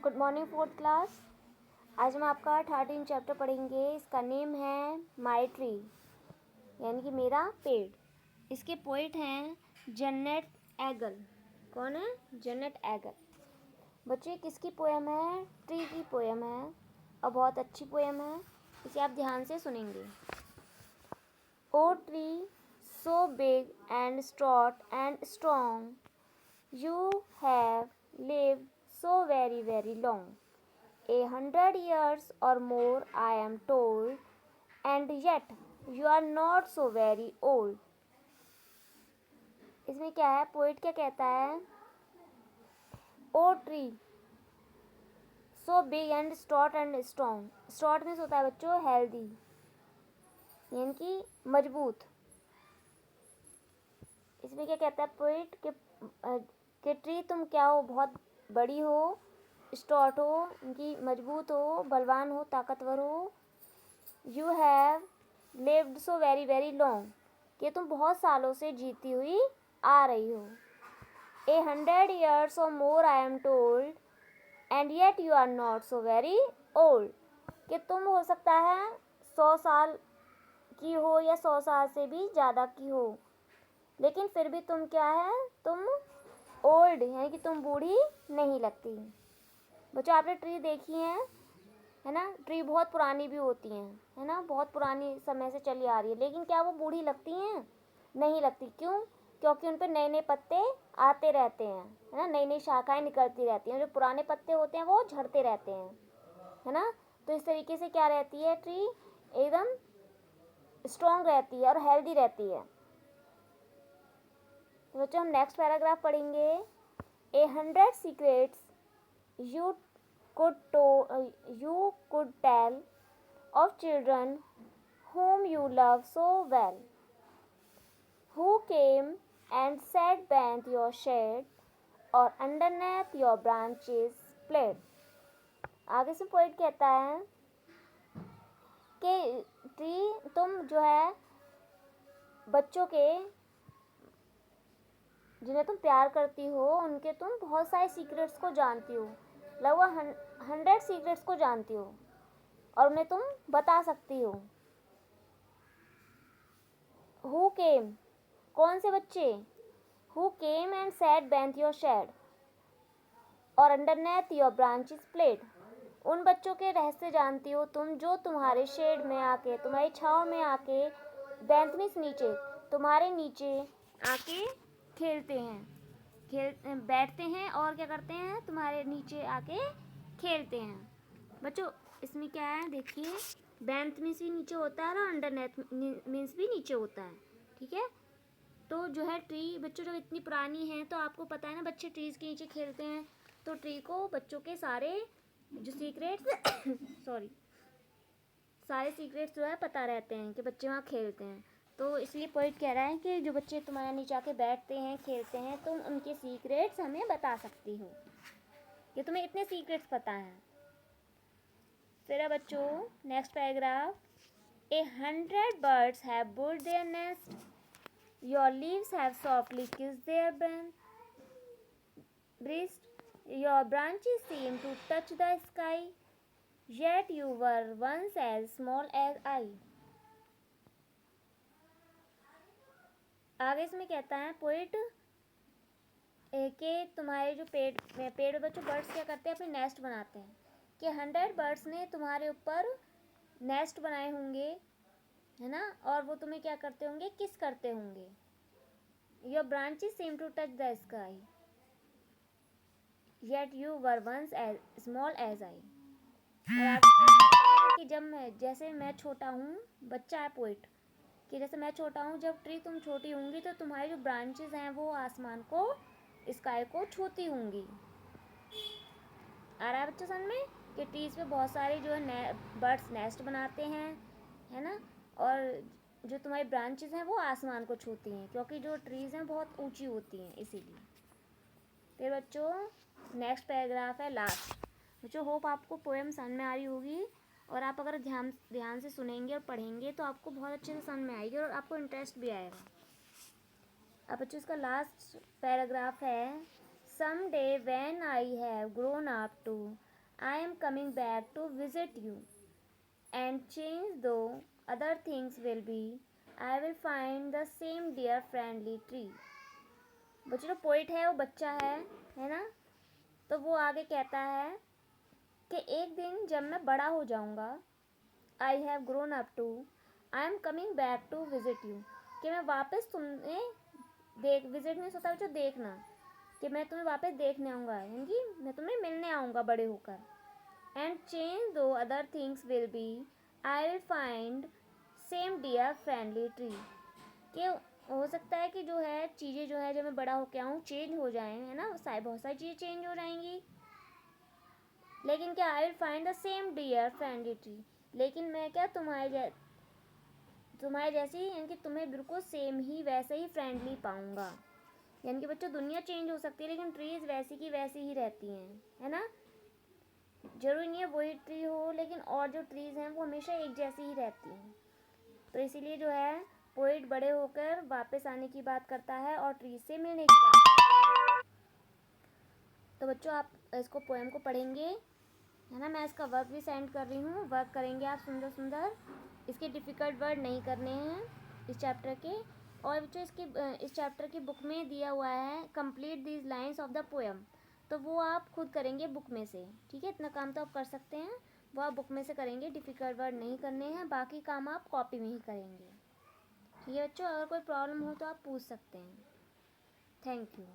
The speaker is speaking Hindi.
Good morning fourth class. आज हम आपका 13 चैप्टर पढ़ेंगे। इसका नेम है माई ट्री, यानी कि मेरा पेड़। इसके पोइट हैं जेनेट एगल। कौन है? Janet eagle. बच्चे किसकी पोएम है? ट्री की पोएम है और बहुत अच्छी पोएम है। इसे आप ध्यान से सुनेंगे। O tree so big and stout and strong, you have lived so very, very long. 100 years or more, I am told, and yet you are not so very old. इसमें क्या है? पोइट क्या कहता है? O tree so big and stout and strong. Stout means होता है बच्चों हेल्दी, यानी कि मजबूत। इसमें क्या कहता है पोइट कि ट्री तुम क्या हो? बहुत बड़ी हो, स्टॉट हो, उनकी मजबूत हो, बलवान हो, ताकतवर हो। You have lived so very very long, कि तुम बहुत सालों से जीती हुई आ रही हो। 100 years or more I am told, and yet you are not so very old, कि तुम हो सकता है 100 साल की हो या 100 साल से भी ज़्यादा की हो, लेकिन फिर भी तुम क्या है? तुम ओल्ड, यानी कि तुम बूढ़ी नहीं लगती। बच्चों आपने ट्री देखी है ना? ट्री बहुत पुरानी भी होती हैं, है ना? बहुत पुरानी समय से चली आ रही है, लेकिन क्या वो बूढ़ी लगती हैं? नहीं लगती। क्यों? क्योंकि उन पर नए नए पत्ते आते रहते हैं, है ना? नई नई शाखाएं निकलती रहती हैं। जो पुराने पत्ते होते हैं वो झड़ते रहते हैं, है ना? तो इस तरीके से क्या रहती है? ट्री एकदम स्ट्रॉन्ग रहती है और हेल्दी रहती है। तो बच्चों हम नेक्स्ट पैराग्राफ पढ़ेंगे। 100 secrets you you could tell of children whom you love so well, who came and sat beneath your shade or underneath your branches played. आगे से पोइट कहता है कि ट्री तुम जो है बच्चों के जिन्हें तुम प्यार करती हो, उनके तुम बहुत सारे सीक्रेट्स को जानती हो, लगभग 100 सीक्रेट्स को जानती हो और उन्हें तुम बता सकती हो। हु केम, कौन से बच्चे? Who came and sat beneath your shade और अंडरनेथ योर ब्रांचेस प्लेड। उन बच्चों के रहस्य जानती हो तुम जो तुम्हारे शेड में आके, तुम्हारी छाँव में आके, बेनेath मीन्स नीचे, तुम्हारे नीचे आके खेलते हैं, बैठते हैं और क्या करते हैं? तुम्हारे नीचे आके खेलते हैं। बच्चों इसमें क्या है देखिए, बेनेath मीन्स भी नीचे होता है और अंडरनेथ मीन्स भी नीचे होता है, ठीक है? तो जो है ट्री बच्चों जब इतनी पुरानी है तो आपको पता है ना, बच्चे ट्रीज के नीचे खेलते हैं, तो ट्री को बच्चों के सारे जो सीक्रेट्स सारे सीक्रेट्स जो है पता रहते हैं कि बच्चे वहाँ खेलते हैं। तो इसलिए पोइट कह रहा है कि जो बच्चे तुम्हारे नीचे आके बैठते हैं, खेलते हैं, तुम उनके सीक्रेट्स हमें बता सकती हो कि तुम्हें इतने सीक्रेट्स पता हैं। फिर है बच्चों next paragraph. 100 birds have built their nest, your leaves have softly kissed their breast, your branches seem to touch the sky, yet you were once as small as I. आगे इसमें कहता है पोइट कि तुम्हारे जो पेड़ बच्चों बर्ड्स क्या करते हैं? अपने नेस्ट बनाते हैं, कि 100 बर्ड्स ने तुम्हारे ऊपर नेस्ट बनाए होंगे, है ना? और वो तुम्हें क्या करते होंगे? किस करते होंगे। Your branches seem to touch the sky, yet you were once as small as I. कि जैसे मैं छोटा हूँ, बच्चा है पोइट, कि जैसे मैं छोटा हूँ, जब ट्री तुम छोटी होंगी तो तुम्हारी जो ब्रांचेस हैं वो आसमान को, स्काई को छूती होंगी। आ रहा है बच्चों समझ में कि ट्रीज पे बहुत सारे जो है बर्ड्स नेस्ट बनाते हैं, है ना? और जो तुम्हारी ब्रांचेस हैं वो आसमान को छूती हैं, क्योंकि जो ट्रीज हैं बहुत ऊंची होती हैं इसीलिए। फिर बच्चों नेक्स्ट पैराग्राफ है लास्ट। बच्चों होप आपको पोएम समझ में आ रही होगी, और आप अगर ध्यान से सुनेंगे और पढ़ेंगे तो आपको बहुत अच्छे से समझ में आएगी और आपको इंटरेस्ट भी आएगा। अब बच्चों इसका लास्ट पैराग्राफ है। Some day when I have grown up too I am coming back to visit you. And change though other things will be, I will find the same dear friendly tree. बच्चों जो पोइट है वो बच्चा है ना। तो वो आगे कहता है कि एक दिन जब मैं बड़ा हो जाऊंगा, I have grown up too, I am coming back to visit you, कि मैं वापस तुम्हें विजिट नहीं होता बच्चों देखना, कि मैं तुम्हें वापस देखने आऊँगा, यानी कि मैं तुम्हें मिलने आऊँगा बड़े होकर। And change though other things will be, I will find same dear friendly tree, कि हो सकता है कि जो है चीज़ें जो है जब मैं बड़ा होके आऊँ चेंज हो जाएं, है ना, बहुत सारी चीज़ें चेंज हो जाएंगी, लेकिन क्या I will find the same dear friendly tree, लेकिन मैं क्या तुम्हारे जैसी, यानी कि तुम्हें बिल्कुल सेम ही वैसे ही फ्रेंडली पाऊँगा। यानी कि बच्चों दुनिया चेंज हो सकती है लेकिन ट्रीज़ वैसी की वैसी ही रहती हैं, है ना। जरूरी नहीं है वही ट्री हो, लेकिन और जो ट्रीज़ हैं वो हमेशा एक जैसी ही रहती हैं। तो इसीलिए जो है पोइट बड़े होकर वापस आने की बात करता है और ट्रीज से मिलने की बात करता है। तो बच्चों आप इसको पोएम को पढ़ेंगे, है ना। मैं इसका वर्क भी सेंड कर रही हूँ, वर्क करेंगे आप सुंदर सुंदर, इसके डिफ़िकल्ट वर्ड नहीं करने हैं इस चैप्टर के। और बच्चों इस चैप्टर की बुक में दिया हुआ है complete these lines of the poem, तो वो आप खुद करेंगे बुक में से, ठीक है। इतना काम तो आप कर सकते हैं, वो आप बुक में से करेंगे, डिफ़िकल्ट वर्ड नहीं करने हैं, बाकी काम आप कॉपी में ही करेंगे, ठीक है बच्चों। अगर कोई प्रॉब्लम हो तो आप पूछ सकते हैं। Thank you.